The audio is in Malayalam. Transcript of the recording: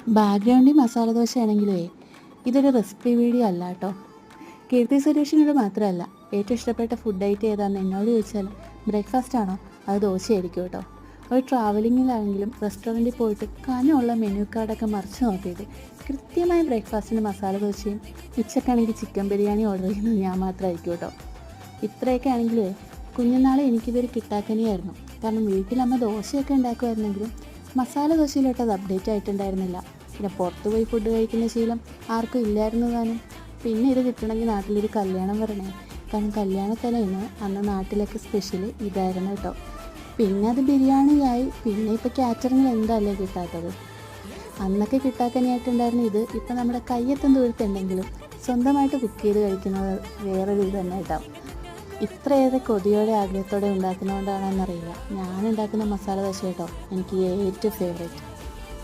ബാക്ക്ഗ്രൗണ്ടിൽ മസാല ദോശയാണെങ്കിലേ ഇതൊരു റെസിപ്പി വീഡിയോ അല്ല കേട്ടോ. കീർത്തി സുരേഷിനോട് മാത്രമല്ല, ഏറ്റവും ഇഷ്ടപ്പെട്ട ഫുഡ് ഐറ്റം ഏതാണെന്ന് എന്നോട് ചോദിച്ചാൽ ബ്രേക്ക്ഫാസ്റ്റ് ആണോ അത് ദോശയായിരിക്കും കേട്ടോ. ഒരു ട്രാവലിങ്ങിലാണെങ്കിലും റെസ്റ്റോറൻറ്റിൽ പോയിട്ട് കനമുള്ള മെനു കാർഡൊക്കെ മറിച്ച് നോക്കിയിട്ട് കൃത്യമായ ബ്രേക്ക്ഫാസ്റ്റിന് മസാല ദോശയും, ഉച്ചക്കാണെങ്കിൽ ചിക്കൻ ബിരിയാണി ഓർഡർ ചെയ്യുന്നത് ഞാൻ മാത്രമായിരിക്കും കേട്ടോ. ഇത്രയൊക്കെ ആണെങ്കിലേ കുഞ്ഞുനാളെ എനിക്കിതൊരു കിട്ടാക്കനിയായിരുന്നു. കാരണം വീട്ടിലമ്മ ദോശയൊക്കെ ഉണ്ടാക്കുമായിരുന്നെങ്കിലും മസാല ദോശയിലോട്ട് അത് അപ്ഡേറ്റ് ആയിട്ടുണ്ടായിരുന്നില്ല. പിന്നെ പുറത്ത് പോയി ഫുഡ് കഴിക്കുന്ന ശീലം ആർക്കും ഇല്ലായിരുന്നു താനും. പിന്നെ ഇത് കിട്ടണമെങ്കിൽ നാട്ടിലൊരു കല്യാണം വരണേ. കാരണം കല്യാണത്തലേന്ന് അന്ന് നാട്ടിലൊക്കെ സ്പെഷ്യൽ ഇതായിരുന്നു കേട്ടോ. പിന്നെ അത് ബിരിയാണിയായി. പിന്നെ ഇപ്പോൾ കാറ്ററിങ്ങിൽ എന്താല്ലേ കിട്ടാത്തത്. അന്നൊക്കെ കിട്ടാക്കനിയായിട്ടുണ്ടായിരുന്ന ഇത് ഇപ്പം നമ്മുടെ കയ്യെത്തും ദൂരത്തുണ്ടെങ്കിലും സ്വന്തമായിട്ട് കുക്ക് ചെയ്ത് കഴിക്കുന്നത് വേറൊരു ഇത് തന്നെ കേട്ടോ. ഇത്രയേറെ കൊതിയോടെ ആഗ്രഹത്തോടെ ഉണ്ടാക്കുന്നതുകൊണ്ടാണെന്നറിയില്ല, ഞാൻ ഉണ്ടാക്കുന്ന മസാല ദോശ കേട്ടോ എനിക്ക് ഏറ്റവും ഫേവറേറ്റ്.